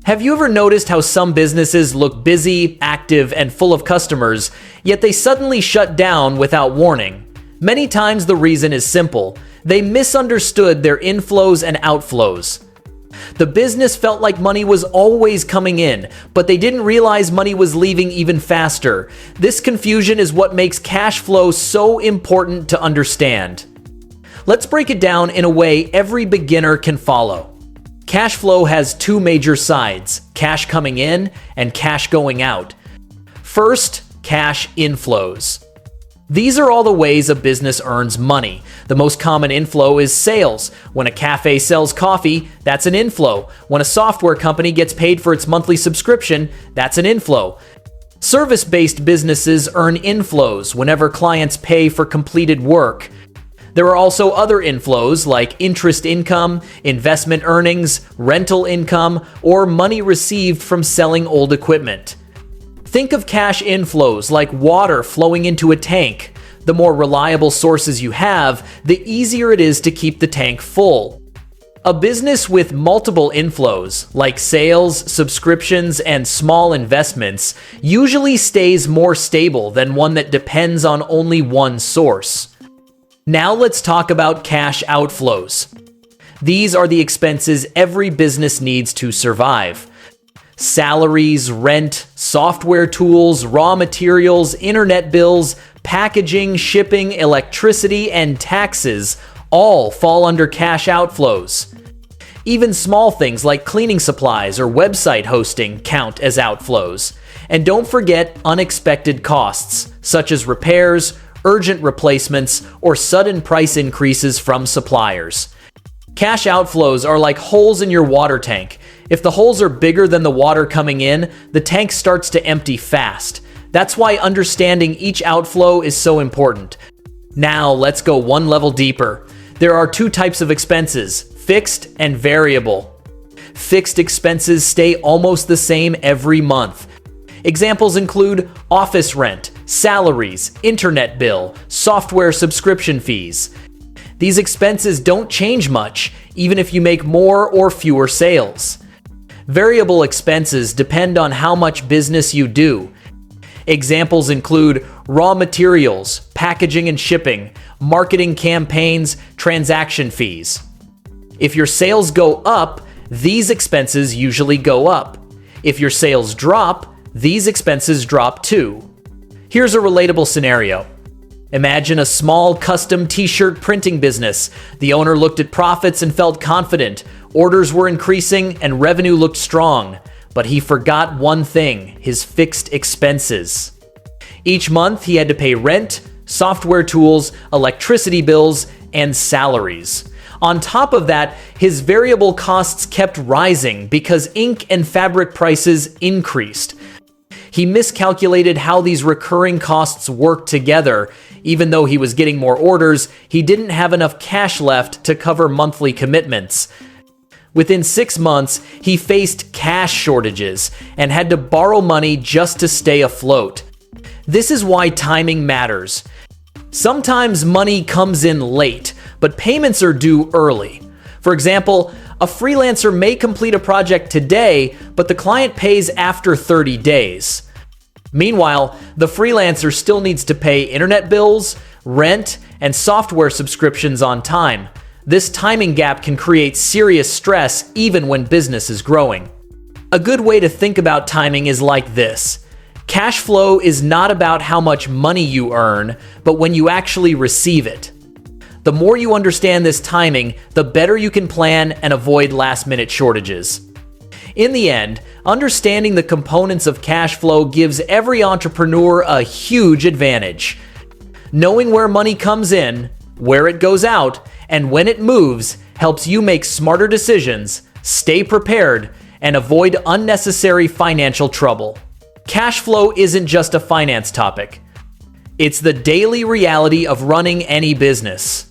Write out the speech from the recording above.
Have you ever noticed how some businesses look busy, active, and full of customers, yet they suddenly shut down without warning? Many times the reason is simple. They misunderstood their inflows and outflows. The business felt like money was always coming in, but they didn't realize money was leaving even faster. This confusion is what makes cash flow so important to understand. Let's break it down in a way every beginner can follow. Cash flow has two major sides: cash coming in and cash going out. First, cash inflows. These are all the ways a business earns money. The most common inflow is sales. When a cafe sells coffee, that's an inflow. When a software company gets paid for its monthly subscription, that's an inflow. Service-based businesses earn inflows whenever clients pay for completed work. There are also other inflows like interest income, investment earnings, rental income, or money received from selling old equipment. Think of cash inflows like water flowing into a tank. The more reliable sources you have, the easier it is to keep the tank full. A business with multiple inflows, like sales, subscriptions, and small investments, usually stays more stable than one that depends on only one source. Now let's talk about cash outflows. These are the expenses every business needs to survive. Salaries, rent, software tools, raw materials, internet bills, packaging, shipping, electricity, and taxes all fall under cash outflows. Even small things like cleaning supplies or website hosting count as outflows. And don't forget unexpected costs, such as repairs, urgent replacements, or sudden price increases from suppliers. Cash outflows are like holes in your water tank. If the holes are bigger than the water coming in, the tank starts to empty fast. That's why understanding each outflow is so important. Now let's go one level deeper. There are two types of expenses: fixed and variable. Fixed expenses stay almost the same every month. Examples include office rent, salaries, internet bill, software subscription fees. These expenses don't change much, even if you make more or fewer sales. Variable expenses depend on how much business you do. Examples include raw materials, packaging and shipping, marketing campaigns, transaction fees. If your sales go up, these expenses usually go up. If your sales drop, these expenses drop too. Here's a relatable scenario. Imagine a small custom t-shirt printing business. The owner looked at profits and felt confident. Orders were increasing and revenue looked strong. But he forgot one thing: his fixed expenses. Each month he had to pay rent, software tools, electricity bills, and salaries. On top of that, his variable costs kept rising because ink and fabric prices increased. He miscalculated how these recurring costs worked together. Even though he was getting more orders, he didn't have enough cash left to cover monthly commitments. Within 6 months, he faced cash shortages and had to borrow money just to stay afloat. This is why timing matters. Sometimes money comes in late, but payments are due early. For example, a freelancer may complete a project today, but the client pays after 30 days. Meanwhile, the freelancer still needs to pay internet bills, rent, and software subscriptions on time. This timing gap can create serious stress even when business is growing. A good way to think about timing is like this. Cash flow is not about how much money you earn, but when you actually receive it. The more you understand this timing, the better you can plan and avoid last-minute shortages. In the end, understanding the components of cash flow gives every entrepreneur a huge advantage. Knowing where money comes in, where it goes out, and when it moves helps you make smarter decisions, stay prepared, and avoid unnecessary financial trouble. Cash flow isn't just a finance topic. It's the daily reality of running any business.